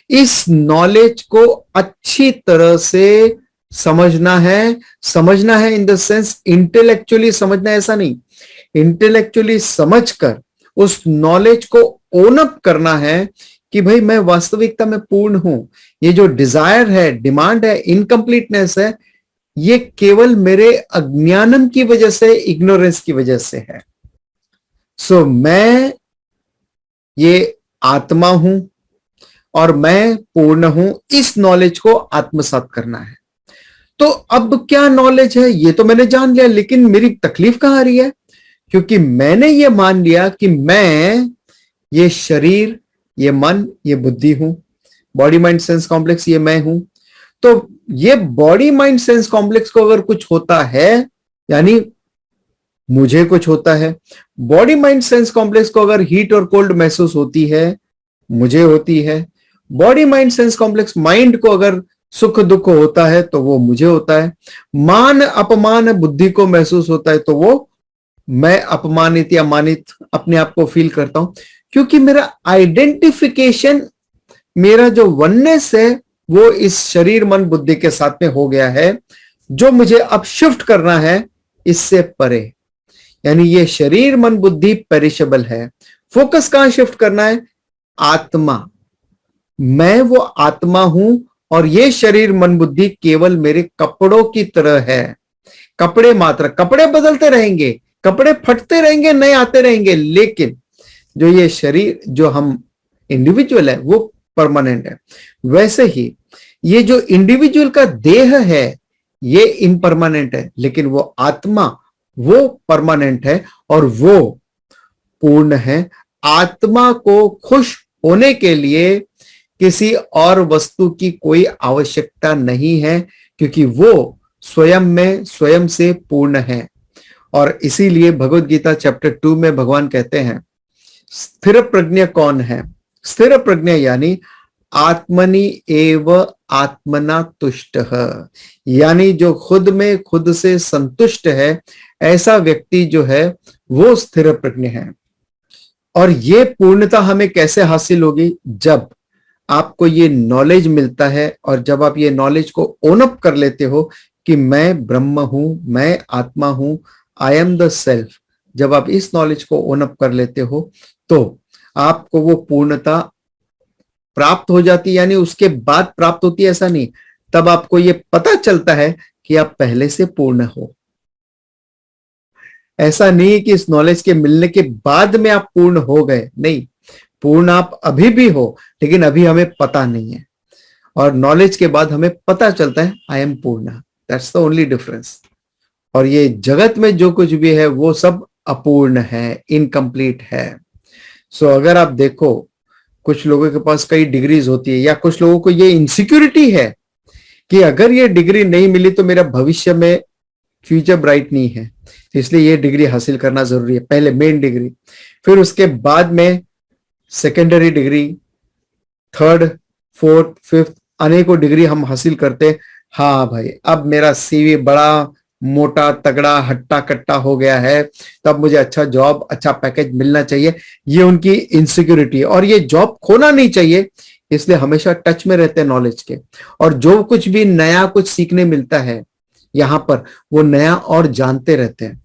इस नॉलेज को अच्छी तरह से समझना है इन द सेंस इंटेलेक्चुअली समझना, ऐसा नहीं, इंटेलेक्चुअली समझकर उस नॉलेज को ओन अप करना है कि भाई मैं वास्तविकता में पूर्ण हूं। ये जो डिजायर है, डिमांड है, इनकम्प्लीटनेस है, ये केवल मेरे अज्ञानम की वजह से, इग्नोरेंस की वजह से है। सो मैं ये आत्मा हूं और मैं पूर्ण हूं, इस नॉलेज को आत्मसात करना है। तो अब क्या नॉलेज है ये तो मैंने जान लिया, लेकिन मेरी तकलीफ कहां आ रही है, क्योंकि मैंने ये मान लिया कि मैं ये शरीर, ये मन, ये बुद्धि हूं, बॉडी माइंड सेंस कॉम्प्लेक्स ये मैं हूं। तो ये बॉडी माइंड सेंस कॉम्प्लेक्स को अगर कुछ होता है यानी मुझे कुछ होता है, बॉडी माइंड सेंस कॉम्प्लेक्स को अगर हीट और कोल्ड महसूस होती है मुझे होती है, body mind sense complex mind को अगर सुख दुख होता है तो वो मुझे होता है, मान अपमान बुद्धि को महसूस होता है तो वो मैं अपमानित या मानित अपने आप को फील करता हूं, क्योंकि मेरा आइडेंटिफिकेशन, मेरा जो वननेस है वो इस शरीर मन बुद्धि के साथ में हो गया है, जो मुझे अब शिफ्ट करना है इससे परे। यानी ये शरीर मन बुद्धि पेरिशेबल है। फोकस कहां शिफ्ट करना है? आत्मा। मैं वो आत्मा हूं और ये शरीर मन बुद्धि केवल मेरे कपड़ों की तरह है, कपड़े मात्र। कपड़े बदलते रहेंगे, कपड़े फटते रहेंगे, नए आते रहेंगे, लेकिन जो ये शरीर, जो हम इंडिविजुअल है, वो परमानेंट है। वैसे ही ये जो इंडिविजुअल का देह है ये इम्परमानेंट है, लेकिन वो आत्मा वो परमानेंट है और वो पूर्ण है। आत्मा को खुश होने के लिए किसी और वस्तु की कोई आवश्यकता नहीं है, क्योंकि वो स्वयं में स्वयं से पूर्ण है। और इसीलिए भगवत गीता चैप्टर 2 में भगवान कहते हैं, स्थिर प्रज्ञ कौन है? स्थिर प्रज्ञ यानी आत्मनि एव आत्मना तुष्ट, यानी जो खुद में खुद से संतुष्ट है, ऐसा व्यक्ति जो है वो स्थिर प्रज्ञ है। और ये पूर्णता हमें कैसे हासिल होगी? जब आपको ये नॉलेज मिलता है और जब आप ये नॉलेज को ओन अप कर लेते हो कि मैं ब्रह्म हूं, मैं आत्मा हूं, आई एम द सेल्फ। जब आप इस नॉलेज को ओन अप कर लेते हो तो आपको वो पूर्णता प्राप्त हो जाती है। यानी उसके बाद प्राप्त होती है ऐसा नहीं, तब आपको ये पता चलता है कि आप पहले से पूर्ण हो। ऐसा नहीं कि इस नॉलेज के मिलने के बाद में आप पूर्ण हो गए, नहीं, पूर्ण आप अभी भी हो, लेकिन अभी हमें पता नहीं है। और नॉलेज के बाद हमें पता चलता है आई एम पूर्ण। That's the only difference. और ये जगत में जो कुछ भी है वो सब अपूर्ण है, इनकम्प्लीट है। सो अगर आप देखो, कुछ लोगों के पास कई डिग्रीज होती है, या कुछ लोगों को ये इनसिक्योरिटी है कि अगर ये डिग्री नहीं मिली तो मेरा भविष्य में फ्यूचर ब्राइट नहीं है, तो इसलिए ये डिग्री हासिल करना जरूरी है। पहले मेन डिग्री, फिर उसके बाद में secondary degree, third, fourth, fifth, अनेकों डिग्री हम हासिल करते। हाँ भाई, अब मेरा सीवी बड़ा मोटा तगड़ा हट्टा कट्टा हो गया है, तब मुझे अच्छा जॉब, अच्छा पैकेज मिलना चाहिए। ये उनकी इनसिक्योरिटी है, और ये जॉब खोना नहीं चाहिए, इसलिए हमेशा टच में रहते हैं नॉलेज के। और जो कुछ भी नया कुछ सीखने मिलता है यहां पर, वो नया और जानते रहते हैं।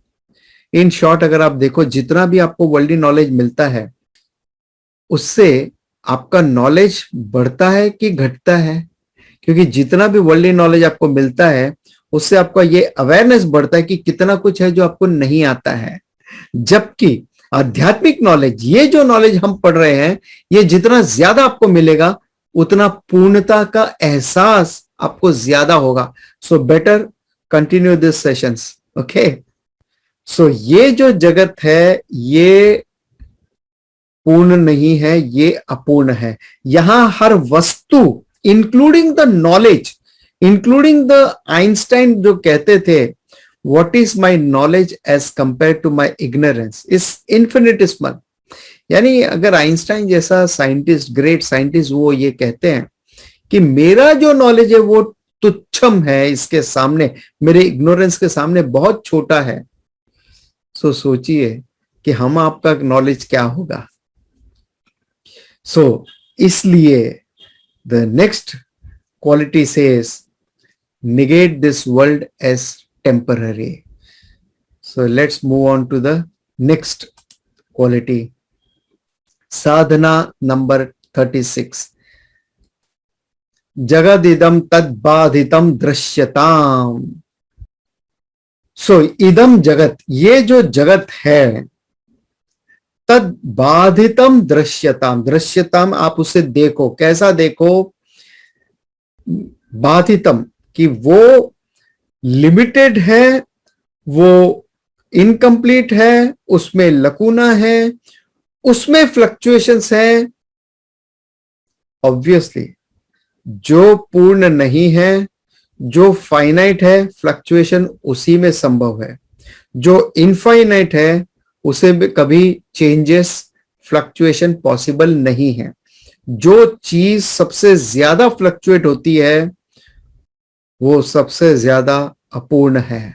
इन शॉर्ट अगर आप देखो, जितना भी आपको वर्ल्डली नॉलेज मिलता है उससे आपका नॉलेज बढ़ता है कि घटता है? क्योंकि जितना भी वर्ल्डली नॉलेज आपको मिलता है उससे आपका ये अवेयरनेस बढ़ता है कि कितना कुछ है जो आपको नहीं आता है। जबकि आध्यात्मिक नॉलेज, ये जो नॉलेज हम पढ़ रहे हैं, ये जितना ज्यादा आपको मिलेगा उतना पूर्णता का एहसास आपको ज्यादा होगा। So better continue this sessions, okay. So ये जो जगत है ये पूर्ण नहीं है, ये अपूर्ण है। यहां हर वस्तु, including the knowledge, including the Einstein जो कहते थे what is my knowledge as compared to my ignorance, is infinitesimal. यानी अगर आइंस्टाइन जैसा साइंटिस्ट, ग्रेट साइंटिस्ट, वो ये कहते हैं कि मेरा जो नॉलेज है वो तुच्छम है इसके सामने, मेरे इग्नोरेंस के सामने बहुत छोटा है। सो सोचिए कि हम आपका नॉलेज क्या होगा। सो इसलिए the next quality says negate this world as temporary. So let's move on to the next quality. Sadhana number 36. Jagadidam tad badhitam drishyataam. So idam jagat, ये जो जगत है, तद बाधितम दृश्यताम, दृश्यताम आप उसे देखो, कैसा देखो? बाधितम कि वो लिमिटेड है, वो इनकम्प्लीट है, उसमें लकूना है, उसमें फ्लक्चुएशंस है। ऑब्वियसली जो पूर्ण नहीं है, जो फाइनाइट है, फ्लक्चुएशन उसी में संभव है। जो इनफाइनाइट है उसे भी कभी चेंजेस, फ्लक्चुएशन पॉसिबल नहीं है। जो चीज सबसे ज्यादा फ्लक्चुएट होती है वो सबसे ज्यादा अपूर्ण है,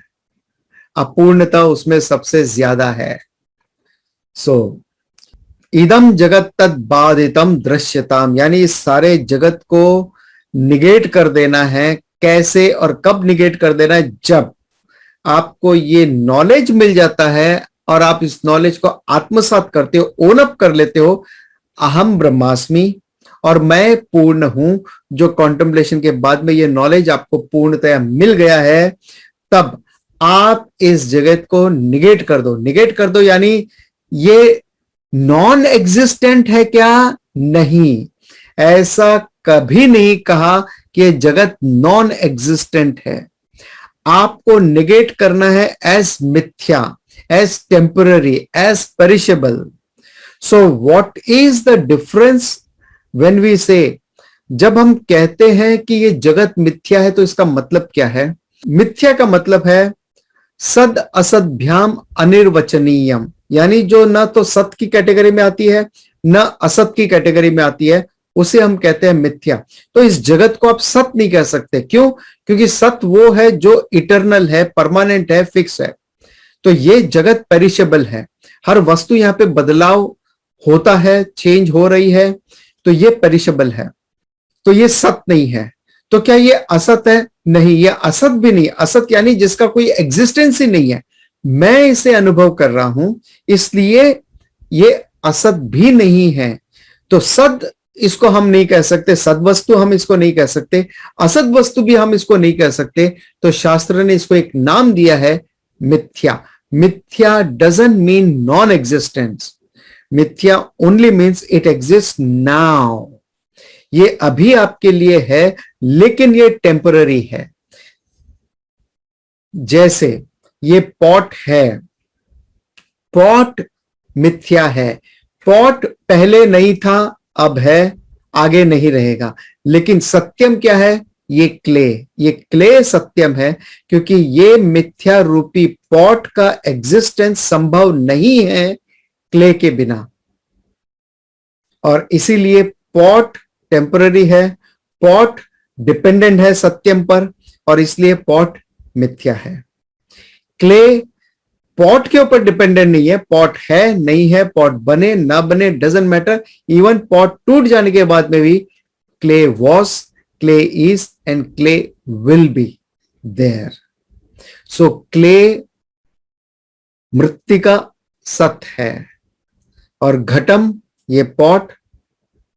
अपूर्णता उसमें सबसे ज्यादा है। सो इदम जगत तद बाधितम दृश्यताम, यानी इस सारे जगत को निगेट कर देना है। कैसे और कब निगेट कर देना है? जब आपको ये नॉलेज मिल जाता है और आप इस नॉलेज को आत्मसात करते हो, ओन अप कर लेते हो, अहम ब्रह्मास्मि और मैं पूर्ण हूं, जो कॉन्टेम्पलेशन के बाद में ये नॉलेज आपको पूर्णतया मिल गया है, तब आप इस जगत को निगेट कर दो। निगेट कर दो यानी ये नॉन एग्जिस्टेंट है क्या? नहीं, ऐसा कभी नहीं कहा कि ये जगत नॉन एग्जिस्टेंट है। आपको निगेट करना है as mithya, as temporary, as perishable. So what is the difference when we say, जब हम कहते हैं कि ये जगत मिथ्या है तो इसका मतलब क्या है? मिथ्या का मतलब है सद असदभ्याम अनिर्वचनीयम, यानी जो ना तो सत की कैटेगरी में आती है ना असत की कैटेगरी में आती है, उसे हम कहते हैं मिथ्या। तो इस जगत को आप सत नहीं कह सकते। क्यों? क्योंकि सत वो है जो इटर्नल है, परमानेंट है, फिक्स है। तो ये जगत पेरिशेबल है, हर वस्तु यहां पे बदलाव होता है, चेंज हो रही है, तो ये पेरिशेबल है, तो ये सत नहीं है। तो क्या ये असत है? नहीं, ये असत भी नहीं। असत यानी जिसका कोई एग्जिस्टेंस ही नहीं है, मैं इसे अनुभव कर रहा हूं, इसलिए ये असत भी नहीं है। तो सद इसको हम नहीं कह सकते, सद वस्तु हम इसको नहीं कह सकते, असद वस्तु भी हम इसको नहीं कह सकते। तो शास्त्र ने इसको एक नाम दिया है मिथ्या। मिथ्या डजंट मीन नॉन एग्जिस्टेंस, मिथ्या only means it exist now. ये अभी आपके लिए है, लेकिन ये टेम्पररी है। जैसे ये पॉट है, पॉट मिथ्या है। पॉट पहले नहीं था, अब है, आगे नहीं रहेगा। लेकिन सत्यम क्या है? ये क्ले, ये क्ले सत्यम है, क्योंकि ये मिथ्या रूपी पॉट का एग्जिस्टेंस संभव नहीं है क्ले के बिना, और इसीलिए पॉट टेम्पररी है, पॉट डिपेंडेंट है सत्यम पर, और इसलिए पॉट मिथ्या है। क्ले पॉट के ऊपर डिपेंडेंट नहीं है, पॉट है नहीं है, पॉट बने ना बने डजंट मैटर। इवन पॉट टूट जाने के बाद में भी clay was, clay is and clay will be there. So clay मृत्तिका सत है, और घटम ये पॉट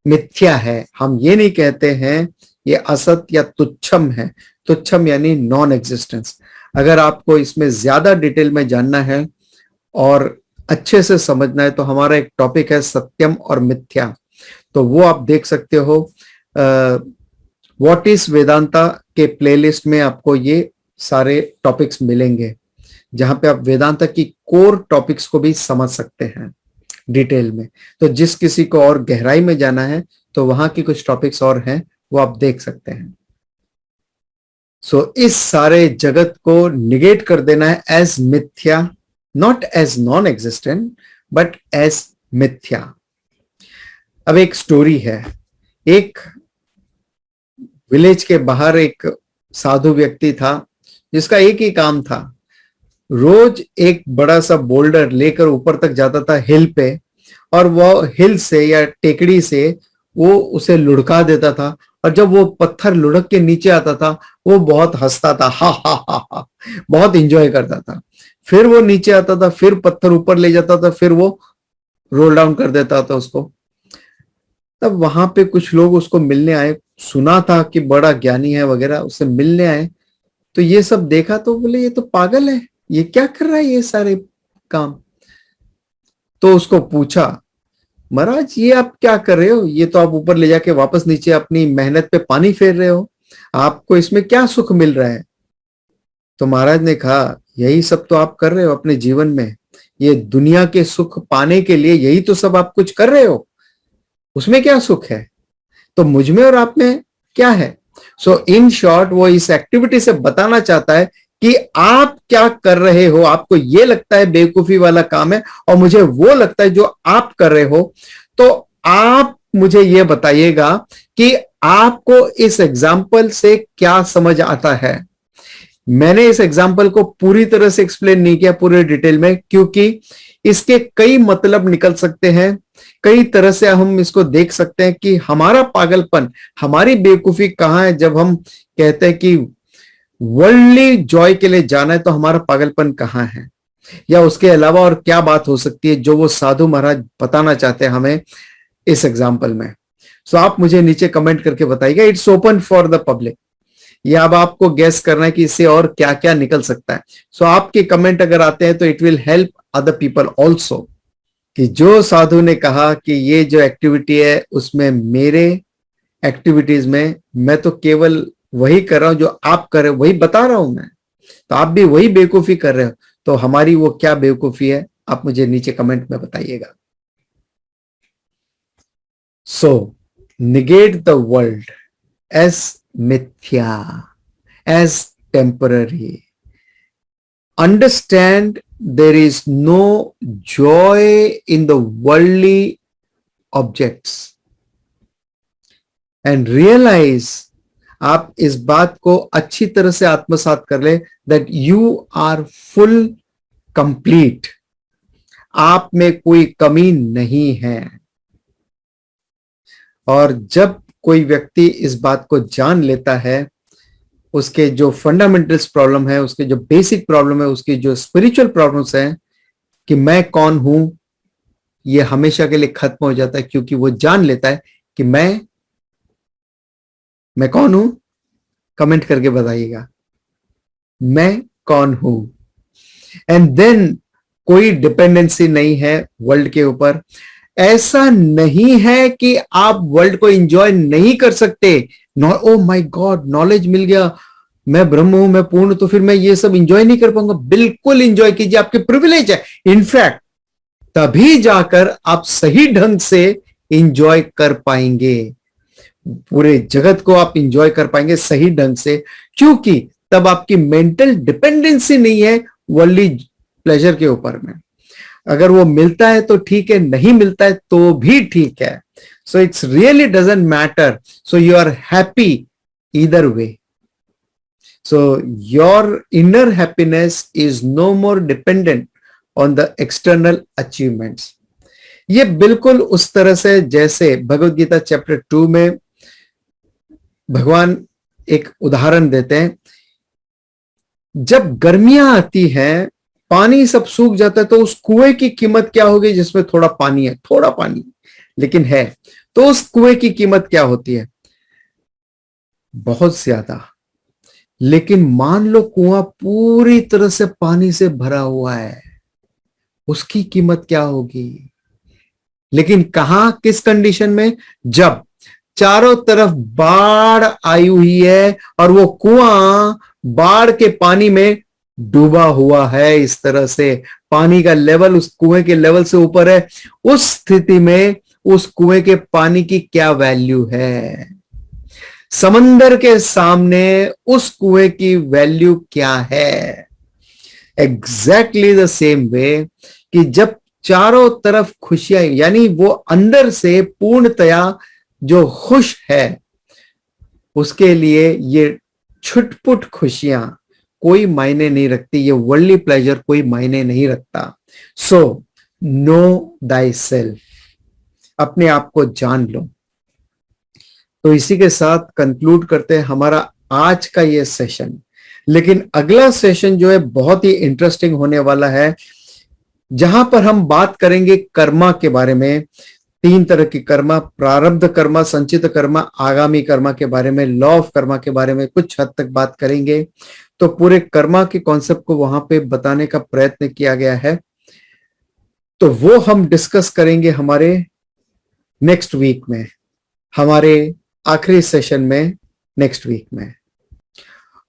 मिथ्या है। हम ये नहीं कहते हैं ये असत या तुच्छम है। तुच्छम यानी नॉन एग्जिस्टेंस। अगर आपको इसमें ज्यादा डिटेल में जानना है और अच्छे से समझना है तो हमारा एक टॉपिक है सत्यम और मिथ्या, तो वो आप देख सकते हो। व्हाट इज वेदांता के प्लेलिस्ट में आपको ये सारे टॉपिक्स मिलेंगे, जहां पे आप वेदांता की कोर टॉपिक्स को भी समझ सकते हैं डिटेल में। तो जिस किसी को और गहराई में जाना है तो वहां की कुछ टॉपिक्स और हैं, वो आप देख सकते हैं। सो इस सारे जगत को निगेट कर देना है as mithya, not as non existent but as mithya. अब एक स्टोरी है। एक विलेज के बाहर एक साधु व्यक्ति था, जिसका एक ही काम था, रोज एक बड़ा सा बोल्डर लेकर ऊपर तक जाता था हिल पे, और वो हिल से या टेकड़ी से वो उसे लुढ़का देता था, और जब वो पत्थर लुढ़क के नीचे आता था वो बहुत हंसता था, हा हा हा हा, बहुत इंजॉय करता था। फिर वो नीचे आता था, फिर पत्थर ऊपर ले जाता था, फिर वो रोल डाउन कर देता था उसको। तब वहां पे कुछ लोग उसको मिलने आए, सुना था कि बड़ा ज्ञानी है वगैरह, उससे मिलने आए। तो ये सब देखा तो बोले ये तो पागल है, ये क्या कर रहा है ये सारे काम। तो उसको पूछा, महाराज ये आप क्या कर रहे हो? ये तो आप ऊपर ले जाके वापस नीचे अपनी मेहनत पे पानी फेर रहे हो, आपको इसमें क्या सुख मिल रहा है? तो महाराज ने कहा, यही सब तो आप कर रहे हो अपने जीवन में, ये दुनिया के सुख पाने के लिए यही तो सब आप कुछ कर रहे हो, उसमें क्या सुख है? तो मुझ में और आप में क्या है? सो इन शॉर्ट वो इस एक्टिविटी से बताना चाहता है कि आप क्या कर रहे हो, आपको ये लगता है बेवकूफी वाला काम है, और मुझे वो लगता है जो आप कर रहे हो। तो आप मुझे ये बताइएगा कि आपको इस एग्जाम्पल से क्या समझ आता है। मैंने इस एग्जाम्पल को पूरी तरह से एक्सप्लेन नहीं किया पूरे डिटेल में, क्योंकि इसके कई मतलब निकल सकते हैं, कई तरह से हम इसको देख सकते हैं कि हमारा पागलपन, हमारी बेवकूफी कहां है। जब हम कहते हैं कि वर्ल्डली जॉय के लिए जाना है तो हमारा पागलपन कहां है। या उसके अलावा और क्या बात हो सकती है जो वो साधु महाराज बताना चाहते हैं हमें इस एग्जाम्पल में। सो आप मुझे नीचे कमेंट करके बताइएगा। It's open for the public. या अब आपको गैस करना है कि इससे और क्या क्या निकल सकता है। सो आपके कमेंट अगर आते हैं तो it will help other people also, कि जो साधु ने कहा कि ये जो एक्टिविटी है उसमें मेरे एक्टिविटीज में मैं तो केवल वही कर रहा हूं जो आप कर रहे हो, वही बता रहा हूं मैं, तो आप भी वही बेवकूफी कर रहे हो। तो हमारी वो क्या बेवकूफी है, आप मुझे नीचे कमेंट में बताइएगा। सो negate the world as mithya, as temporary. Understand there is no joy in the worldly objects and realize, आप इस बात को अच्छी तरह से आत्मसात कर ले, that you are full complete. आप में कोई कमी नहीं है। और जब कोई व्यक्ति इस बात को जान लेता है, उसके जो फंडामेंटल्स प्रॉब्लम है, उसके जो बेसिक प्रॉब्लम है, उसकी जो स्पिरिचुअल प्रॉब्लम्स हैं कि मैं कौन हूं, ये हमेशा के लिए खत्म हो जाता है। क्योंकि वो जान लेता है कि मैं कौन हूं। कमेंट करके बताइएगा मैं कौन हूं। एंड देन कोई डिपेंडेंसी नहीं है वर्ल्ड के ऊपर। ऐसा नहीं है कि आप वर्ल्ड को एंजॉय नहीं कर सकते। ओ माय गॉड, नॉलेज मिल गया, मैं ब्रह्म हूं, मैं पूर्ण, तो फिर मैं ये सब एंजॉय नहीं कर पाऊंगा। बिल्कुल एंजॉय कीजिए, आपके प्रिविलेज है। इनफैक्ट तभी जाकर आप सही ढंग से एंजॉय कर पाएंगे, पूरे जगत को आप एंजॉय कर पाएंगे सही ढंग से, क्योंकि तब आपकी मेंटल डिपेंडेंसी नहीं है वर्ल्डली प्लेजर के ऊपर में। अगर वो मिलता है तो ठीक है, नहीं मिलता है तो भी ठीक है। So it's really doesn't matter. So you are happy either way. So your inner happiness is no more dependent on the external achievements. ये बिल्कुल उस तरह से जैसे भगवद गीता चैप्टर 2 में भगवान एक उदाहरण देते हैं। जब गर्मियां आती हैं, पानी सब सूख जाता है, तो उस कुएं की कीमत क्या होगी जिसमें थोड़ा पानी है, थोड़ा पानी लेकिन है, तो उस कुएं की कीमत क्या होती है? बहुत ज्यादा। लेकिन मान लो कुआं पूरी तरह से पानी से भरा हुआ है, उसकी कीमत क्या होगी? लेकिन कहां, किस कंडीशन में? जब चारों तरफ बाढ़ आई हुई है और वो कुआं बाढ़ के पानी में डूबा हुआ है। इस तरह से पानी का लेवल उस कुएं के लेवल से ऊपर है। उस स्थिति में उस कुएं के पानी की क्या वैल्यू है? समंदर के सामने उस कुएं की वैल्यू क्या है? एग्जैक्टली द सेम वे कि जब चारों तरफ खुशियां, यानी वो अंदर से पूर्णतया जो खुश है, उसके लिए ये छुटपुट खुशियां कोई मायने नहीं रखती, ये वर्ल्डली प्लेजर कोई मायने नहीं रखता। सो नो दाई सेल्फ, अपने आप को जान लो। तो इसी के साथ कंक्लूड करते हैं हमारा आज का ये सेशन। लेकिन अगला सेशन जो है बहुत ही इंटरेस्टिंग होने वाला है, जहां पर हम बात करेंगे कर्मा के बारे में। 3 तरह की कर्मा, प्रारब्ध कर्मा, संचित कर्मा, आगामी कर्मा के बारे में, लॉ ऑफ कर्मा के बारे में कुछ हद तक बात करेंगे। तो पूरे कर्मा के कॉन्सेप्ट को वहां पे बताने का प्रयत्न किया गया है, तो वो हम डिस्कस करेंगे हमारे नेक्स्ट वीक में, हमारे आखिरी सेशन में नेक्स्ट वीक में।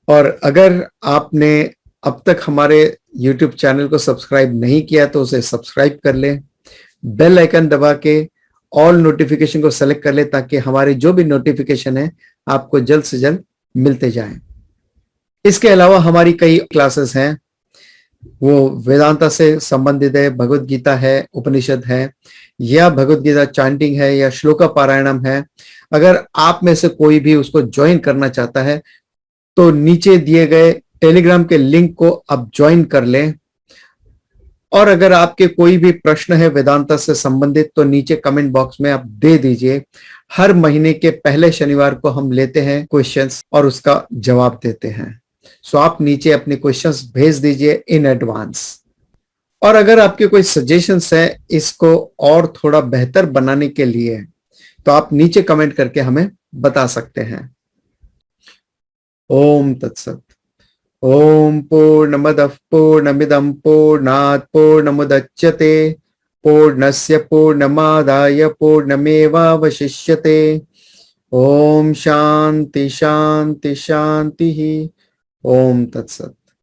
और अगर आपने अब तक हमारे YouTube चैनल को सब्सक्राइब नहीं किया तो उसे सब्सक्राइब कर लें, बेल आइकन दबा के ऑल नोटिफिकेशन को सेलेक्ट कर ले, ताकि हमारे जो भी नोटिफिकेशन है आपको जल्द से जल्द मिलते जाएं। इसके अलावा हमारी कई क्लासेस हैं, वो वेदांता से संबंधित है, भगवद गीता है, उपनिषद है, या भगवद गीता चैंटिंग है, या श्लोका पारायणम है। अगर आप में से कोई भी उसको ज्वाइन करना चाहता है तो नीचे दिए गए टेलीग्राम के लिंक को आप ज्वाइन कर लें। और अगर आपके कोई भी प्रश्न है वेदांता से संबंधित तो नीचे कमेंट बॉक्स में आप दे दीजिए। हर महीने के पहले शनिवार को हम लेते हैं क्वेश्चंस और उसका जवाब देते हैं। सो आप नीचे अपने क्वेश्चंस भेज दीजिए इन एडवांस। और अगर आपके कोई सजेशंस है इसको और थोड़ा बेहतर बनाने के लिए, तो आप नीचे कमेंट करके हमें बता सकते हैं। ओम तत्सत। ओम पूर्णमदः पूर्णमिदं पूर्णात् पूर्णमुदच्यते पूर्णस्य पूर्णमादाय पूर्णमेवावशिष्यते। ओम शांति शांति शांति। ओम तत्सत।